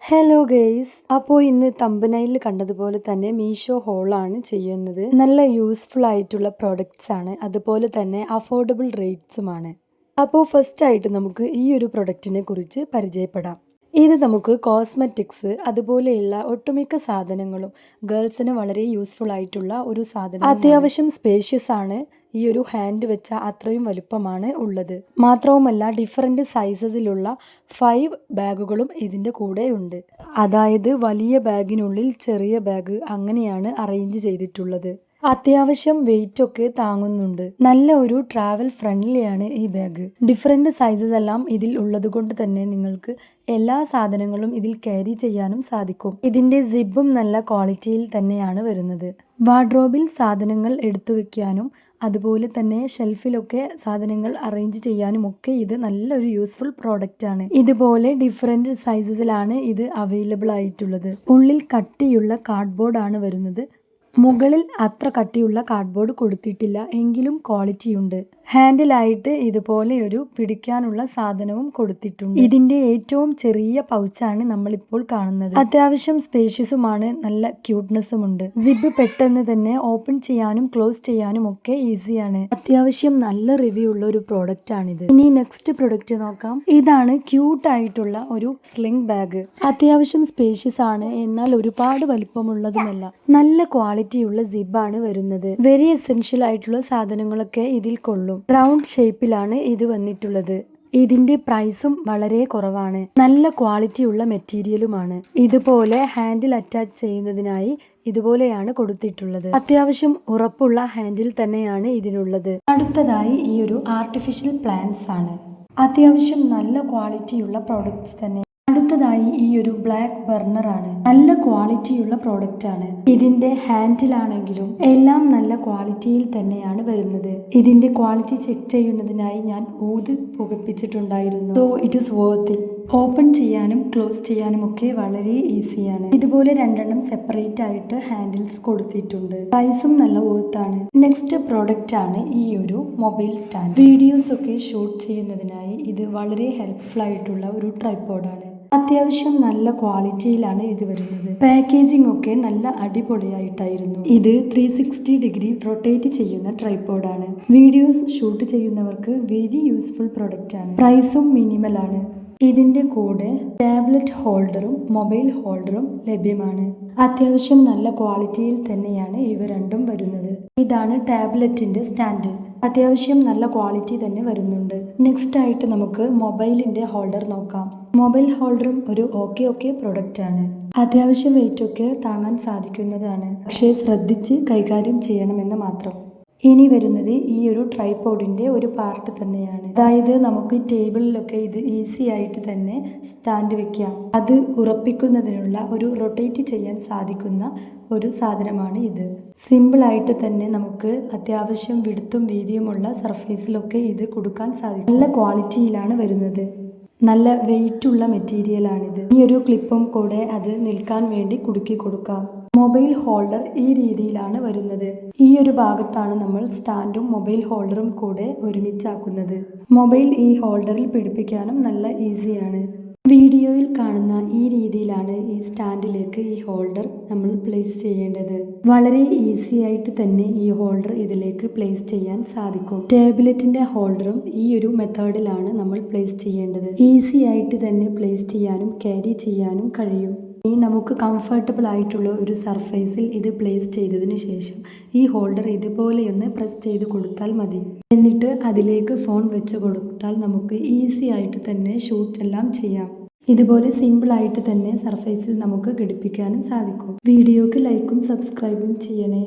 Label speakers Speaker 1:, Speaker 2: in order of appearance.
Speaker 1: Hello guys, അപ്പോൾ ഇന്ന് തമ്പനയിൽ കണ്ടതുപോലെ തന്നെ മീഷോ ഹോളാണ് ചെയ്യുന്നത്. നല്ല യൂസ്ഫുൾ ആയിട്ടുള്ള പ്രോഡക്റ്റ്സ് ആണ്, അതുപോലെ തന്നെ അഫോർഡബിൾ റേറ്റ്സുമാണ്. അപ്പോൾ ഫസ്റ്റ് ആയിട്ട് നമുക്ക് ഈ ഒരു പ്രൊഡക്റ്റിനെ കുറിച്ച് പരിചയപ്പെടാം. ഇത് നമുക്ക് കോസ്മെറ്റിക്സ് അതുപോലെയുള്ള ഒട്ടുമിക്ക സാധനങ്ങളും ഗേൾസിന് വളരെ യൂസ്ഫുൾ ആയിട്ടുള്ള ഒരു സാധനം. അത്യാവശ്യം സ്പേഷ്യസ് ആണ്. ഈ ഒരു ഹാൻഡ് വെച്ച അത്രയും വലുപ്പമാണ് ഉള്ളത്. മാത്രവുമല്ല ഡിഫറെന്റ് സൈസസിലുള്ള 5 ബാഗുകളും ഇതിന്റെ കൂടെ ഉണ്ട്. അതായത് വലിയ ബാഗിനുള്ളിൽ ചെറിയ ബാഗ് അങ്ങനെയാണ് അറേഞ്ച് ചെയ്തിട്ടുള്ളത്. അത്യാവശ്യം വെയിറ്റ് ഒക്കെ താങ്ങുന്നുണ്ട്. നല്ല ഒരു ട്രാവൽ ഫ്രണ്ട്ലിയാണ് ഈ ബാഗ്. ഡിഫറെന്റ് സൈസസ് എല്ലാം ഇതിൽ ഉള്ളത് കൊണ്ട് തന്നെ നിങ്ങൾക്ക് എല്ലാ സാധനങ്ങളും ഇതിൽ ക്യാരി ചെയ്യാനും സാധിക്കും. ഇതിന്റെ സിബും നല്ല ക്വാളിറ്റിയിൽ തന്നെയാണ് വരുന്നത്. വാർഡ്രോബിൽ സാധനങ്ങൾ എടുത്തു വെക്കാനും അതുപോലെ തന്നെ ഷെൽഫിലൊക്കെ സാധനങ്ങൾ അറേഞ്ച് ചെയ്യാനും ഒക്കെ ഇത് നല്ലൊരു യൂസ്ഫുൾ പ്രോഡക്റ്റ് ആണ്. ഇതുപോലെ ഡിഫറെന്റ് സൈസസിലാണ് ഇത് അവൈലബിൾ ആയിട്ടുള്ളത്. ഉള്ളിൽ കട്ടിയുള്ള കാർഡ്ബോർഡ് ആണ് വരുന്നത്. മുകളിൽ അത്ര കട്ടിയുള്ള കാർഡ്ബോർഡ് കൊടുത്തിട്ടില്ല, എങ്കിലും ക്വാളിറ്റി ഉണ്ട്. ഹാൻഡിലായിട്ട് ഇതുപോലെ ഒരു പിടിക്കാനുള്ള സാധനവും കൊടുത്തിട്ടുണ്ട്. ഇതിന്റെ ഏറ്റവും ചെറിയ പൗച്ചാണ് നമ്മളിപ്പോൾ കാണുന്നത്. അത്യാവശ്യം സ്പേഷ്യസുമാണ്, നല്ല ക്യൂട്ട്നെസ്സും ഉണ്ട്. സിബ് പെട്ടെന്ന് തന്നെ ഓപ്പൺ ചെയ്യാനും ക്ലോസ് ചെയ്യാനും ഒക്കെ ഈസിയാണ്. അത്യാവശ്യം നല്ല റിവ്യൂ ഉള്ള ഒരു പ്രോഡക്റ്റ് ആണിത്. ഇനി നെക്സ്റ്റ് പ്രൊഡക്റ്റ് നോക്കാം. ഇതാണ് ക്യൂട്ട് ആയിട്ടുള്ള ഒരു സ്ലിംഗ് ബാഗ്. അത്യാവശ്യം സ്പേഷ്യസ് ആണ്, എന്നാൽ ഒരുപാട് വലുപ്പമുള്ളതുമല്ല. നല്ല ക്വാളിറ്റിയുള്ള സിബാണ് വരുന്നത്. വെരി എസെൻഷ്യൽ ആയിട്ടുള്ള സാധനങ്ങളൊക്കെ ഇതിൽ കൊള്ളും. റൗണ്ട് ഷേപ്പിലാണ് ഇത് വന്നിട്ടുള്ളത്. ഇതിന്റെ പ്രൈസും വളരെ കുറവാണ്. നല്ല ക്വാളിറ്റിയുള്ള മെറ്റീരിയലുമാണ്. ഇതുപോലെ ഹാൻഡിൽ അറ്റാച്ച് ചെയ്യുന്നതിനായി ഇതുപോലെയാണ് കൊടുത്തിട്ടുള്ളത്. അത്യാവശ്യം ഉറപ്പുള്ള ഹാൻഡിൽ തന്നെയാണ് ഇതിനുള്ളത്. അടുത്തതായി ഈ ഒരു ആർട്ടിഫിഷ്യൽ പ്ലാന്റ്സ് ആണ്. അത്യാവശ്യം നല്ല ക്വാളിറ്റിയുള്ള പ്രോഡക്ട്സ് തന്നെ. അടുത്തതായി ഈ ഒരു ബ്ലാക്ക് ബർണർ ആണ്. നല്ല ക്വാളിറ്റിയുള്ള പ്രോഡക്റ്റ് ആണ്. ഇതിന്റെ ഹാൻഡിലാണെങ്കിലും എല്ലാം നല്ല ക്വാളിറ്റിയിൽ തന്നെയാണ് വരുന്നത്. ഇതിന്റെ ക്വാളിറ്റി ചെക്ക് ചെയ്യുന്നതിനായി ഞാൻ ഊത് പുകപ്പിച്ചിട്ടുണ്ടായിരുന്നു. So it is worth it. Open ചെയ്യാനും ക്ലോസ് ചെയ്യാനും ഒക്കെ വളരെ ഈസിയാണ്. ഇതുപോലെ 2 സെപ്പറേറ്റ് ആയിട്ട് ഹാൻഡിൽസ് കൊടുത്തിട്ടുണ്ട്. പ്രൈസും നല്ല വർത്താണ്. നെക്സ്റ്റ് പ്രോഡക്റ്റ് ആണ് ഈ ഒരു മൊബൈൽ സ്റ്റാൻഡ്. വീഡിയോസ് ഒക്കെ ഷൂട്ട് ചെയ്യുന്നതിനായി ഇത് വളരെ ഹെൽപ്ഫുൾ ആയിട്ടുള്ള ഒരു ട്രൈപോഡാണ്. അത്യാവശ്യം നല്ല ക്വാളിറ്റിയിലാണ് ഇത് വരുന്നത്. പാക്കേജിംഗ് ഒക്കെ നല്ല അടിപൊളിയായിട്ടായിരുന്നു. ഇത് 360 ഡിഗ്രി റൊട്ടേറ്റ് ചെയ്യുന്ന ട്രൈപോഡാണ്. വീഡിയോസ് ഷൂട്ട് ചെയ്യുന്നവർക്ക് വെരി യൂസ്ഫുൾ പ്രൊഡക്റ്റ് ആണ്. പ്രൈസും മിനിമൽ ആണ്. ഇതിന്റെ കൂടെ ടാബ്ലറ്റ് ഹോൾഡറും മൊബൈൽ ഹോൾഡറും ലഭ്യമാണ്. അത്യാവശ്യം നല്ല ക്വാളിറ്റിയിൽ തന്നെയാണ് ഇവ രണ്ടും വരുന്നത്. ഇതാണ് ടാബ്ലറ്റിന്റെ സ്റ്റാൻഡ്. അത്യാവശ്യം നല്ല ക്വാളിറ്റി തന്നെ വരുന്നുണ്ട്. നെക്സ്റ്റ് ആയിട്ട് നമുക്ക് മൊബൈലിന്റെ ഹോൾഡർ നോക്കാം. മൊബൈൽ ഹോൾഡറും ഒരു ഓക്കെ പ്രൊഡക്റ്റ് ആണ്. അത്യാവശ്യം വെയിറ്റ് ഒക്കെ താങ്ങാൻ സാധിക്കുന്നതാണ്. പക്ഷേ ശ്രദ്ധിച്ച് കൈകാര്യം ചെയ്യണമെന്ന് മാത്രം. ഇനി വരുന്നത് ഈ ഒരു ട്രൈപോഡിന്റെ ഒരു പാർട്ട് തന്നെയാണ്. അതായത് നമുക്ക് ടേബിളിലൊക്കെ ഇത് ഈസി ആയിട്ട് തന്നെ സ്റ്റാൻഡ് വെക്കാം. അത് ഉറപ്പിക്കുന്നതിനുള്ള ഒരു റൊട്ടേറ്റ് ചെയ്യാൻ സാധിക്കുന്ന ഒരു സാധനമാണ് ഇത്. സിമ്പിൾ ആയിട്ട് തന്നെ നമുക്ക് അത്യാവശ്യം വിടുത്തും വീതിയുമുള്ള സർഫേസിലൊക്കെ ഇത് കൊടുക്കാൻ സാധിക്കും. നല്ല ക്വാളിറ്റിയിലാണ് വരുന്നത്. നല്ല വെയിറ്റ് ഉള്ള മെറ്റീരിയലാണിത്. ഈ ഒരു ക്ലിപ്പും കൂടെ അത് നിൽക്കാൻ വേണ്ടി കുടുക്കി കൊടുക്കാം. മൊബൈൽ ഹോൾഡർ ഈ രീതിയിലാണ് വരുന്നത്. ഈ ഒരു ഭാഗത്താണ് നമ്മൾ സ്റ്റാൻഡും മൊബൈൽ ഹോൾഡറും കൂടെ ഒരുമിച്ചാക്കുന്നത്. മൊബൈൽ ഈ ഹോൾഡറിൽ പിടിപ്പിക്കാനും നല്ല ഈസിയാണ്. വീഡിയോയിൽ കാണുന്ന ഈ രീതിയിലാണ് ഈ സ്റ്റാൻഡിലേക്ക് ഈ ഹോൾഡർ നമ്മൾ പ്ലേസ് ചെയ്യേണ്ടത്. വളരെ ഈസി ആയിട്ട് തന്നെ ഈ ഹോൾഡർ ഇതിലേക്ക് പ്ലേസ് ചെയ്യാൻ സാധിക്കും. ടാബ്ലറ്റിന്റെ ഹോൾഡറും ഈ ഒരു മെത്തേഡിലാണ് നമ്മൾ പ്ലേസ് ചെയ്യേണ്ടത്. ഈസി ആയിട്ട് തന്നെ പ്ലേസ് ചെയ്യാനും ക്യാരി ചെയ്യാനും കഴിയും. ഇനി നമുക്ക് കംഫർട്ടബിൾ ആയിട്ടുള്ള ഒരു സർഫേസിൽ ഇത് പ്ലേസ് ചെയ്തതിന് ശേഷം ഈ ഹോൾഡർ ഇതുപോലെയൊന്ന് പ്രസ് ചെയ്ത് കൊടുത്താൽ മതി. എന്നിട്ട് അതിലേക്ക് ഫോൺ വെച്ച് കൊടുത്താൽ നമുക്ക് ഈസി ആയിട്ട് തന്നെ ഷൂട്ട് എല്ലാം ചെയ്യാം. ഇതുപോലെ സിമ്പിൾ ആയിട്ട് തന്നെ സർഫേസിൽ നമുക്ക് ഘടിപ്പിക്കാനും സാധിക്കും. വീഡിയോക്ക് ലൈക്കും സബ്സ്ക്രൈബും ചെയ്യണേ.